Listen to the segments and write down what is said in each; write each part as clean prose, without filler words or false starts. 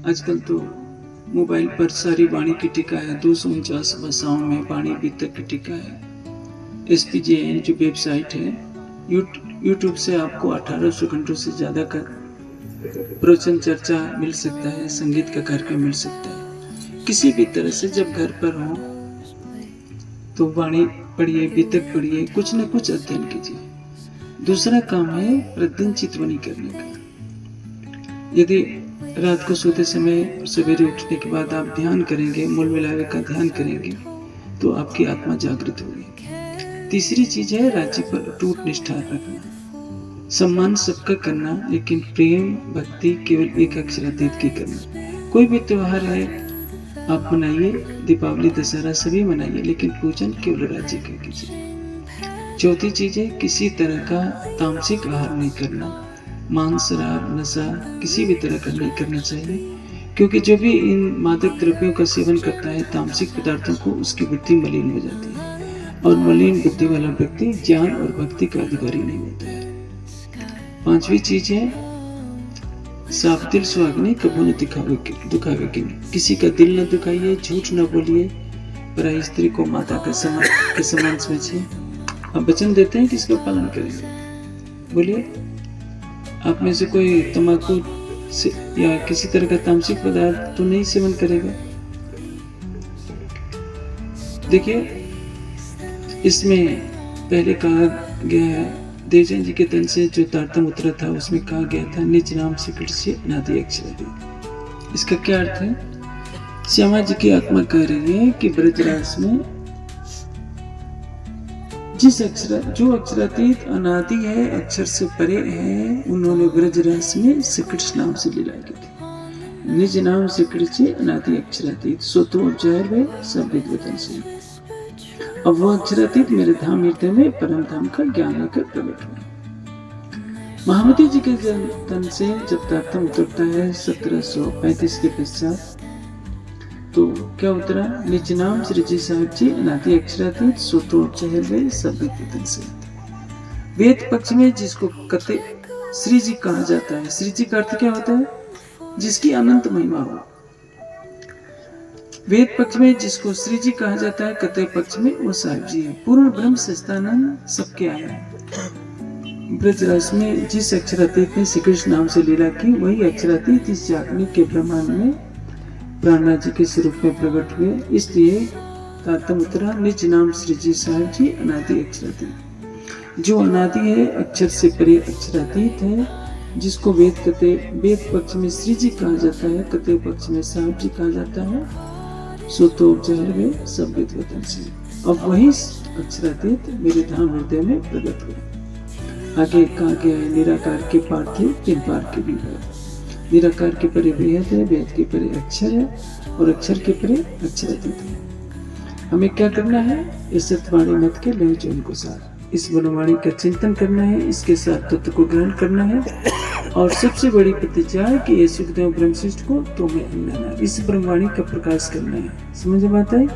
आजकल तो मोबाइल पर सारी वाणी की टीका है, 249 भाषाओं में वाणी बीतक की टीका है। SPJN जो वेबसाइट है, यूट्यूब से आपको 1800 घंटों से ज़्यादा का प्रवचन चर्चा मिल सकता है, संगीत का कार्यक्रम मिल सकता है। किसी भी तरह से जब घर पर हो तो वाणी पढ़िए, बीतक पढ़िए, कुछ न कुछ अध्ययन कीजिए। दूसरा काम है प्रतिदिन चितवनी करने का। यदि रात को सोते समय सवेरे उठने के बाद आप ध्यान करेंगे, मूल मिलावे का ध्यान करेंगे, तो आपकी आत्मा जागृत होगी। तीसरी चीज है राज्य पर अटूट निष्ठा रखना, सम्मान सबका करना, लेकिन प्रेम भक्ति केवल एक अक्षरातीत की करना। कोई भी त्योहार है आप मनाइए, दीपावली दशहरा सभी मनाइए, लेकिन पूजन केवल राज्य का कीजिए। चौथी चीज है किसी तरह का तामसिक आहार नहीं करना, मांस, शराब, नशा किसी भी तरह का नहीं करना चाहिए, क्योंकि जो भी इन मादक द्रव्यों का सेवन करता है, तामसिक पदार्थों को, उसकी बुद्धि मलिन हो जाती है, और मलिन बुद्धि वाला व्यक्ति ज्ञान और भक्ति का अधिकारी नहीं होता है। पांचवी चीज है साफ दिल सुहागने कबू न दुखावे कि नहीं। किसी का दिल न दुखाइए, झूठ न बोलिए, पराई स्त्री को माता के समान समझिए। आप वचन देते हैं कि इसका पालन करेंगे। बोलिए, आप में से कोई तंबाकू या किसी तरह का तामसिक पदार्थ तो नहीं सेवन करेगा। देखिए, इसमें पहले कहा गया है, देवजन जी के तन से जो तारतम उतरा था उसमें कहा गया था, निज नाम से कृष्य अनादि अक्षरादि। इसका क्या अर्थ है? श्यामा जी की आत्मा कह रही है कि ब्रजराज में जो अक्षरातीत अनादि है, अक्षर से परे है, उन्होंने ब्रजराज में श्री कृष्ण नाम से लीला की थी। निज नाम से कृष्ण अनादि अक्षरातीत, सो तो जहर में सब विद्वतन से। अब वो अक्षरातीत मेरे धाम हृदय में परम धाम का ज्ञान आकर प्रकट हुआ। महामती जी के तन से जब तारतम उतरता है 1735 के पश्चात, तो क्या उतरा? निज नाम श्री जी साहब जी अनादि अक्षरातीत, सो तो चहर वे सब विद्वतन से। वेद पक्ष में जिसको कते श्री जी कहा जाता है, श्री जी का अर्थ क्या होता है? जिसकी अनंत महिमा हो। वेद पक्ष में जिसको श्री जी कहा जाता है, कते पक्ष में वो साहब जी है। पूर्ण ब्रह्म सच्चिदानंद सबके आया है। ब्रजराज में जिस अक्षरातीत ने श्री कृष्ण नाम से लीला की, वही अक्षरातीत इस जागने के ब्रह्मांड में प्राणनाथ जी के स्वरूप में प्रकट हुए। इसलिए तारतम उतरा, निज नाम श्री जी साहब जी अनादि अक्षरातीत। जो अनादि है, अक्षर से परे अक्षरातीत है, जिसको वेद पक्ष में श्री जी कहा जाता है, कते पक्ष में साहब जी कहा जाता है, सो तो जहर में सब विद्वतन से। अब वही अक्षरातीत मेरे धाम हृदय में प्रकट हुए। आगे कहा गया है, निराकार के पार्थिव किन पार के भी है। निराकार के परे वेद है, वेद के परे अक्षर है, और अक्षर के परे अक्षरातीत है। हमें क्या करना है? इस सत्यवाणी मत के लय जो उनको सार, इस ब्रह्मवाणी का चिंतन करना है, इसके साथ तत्व को ग्रहण करना है, और सबसे बड़ी प्रतिज्ञा है कि ये सुखदेव ब्रह्मशिष्ट को तुम्हें अन्ना, इस ब्रह्मवाणी का प्रकाश करना है। समझ में आता है?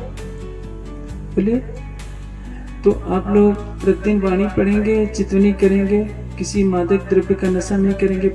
बोलिए। तो आप लोग प्रतिदिन वाणी पढ़ेंगे, चितवनी करेंगे, किसी मादक द्रव्य का नशा नहीं करेंगे,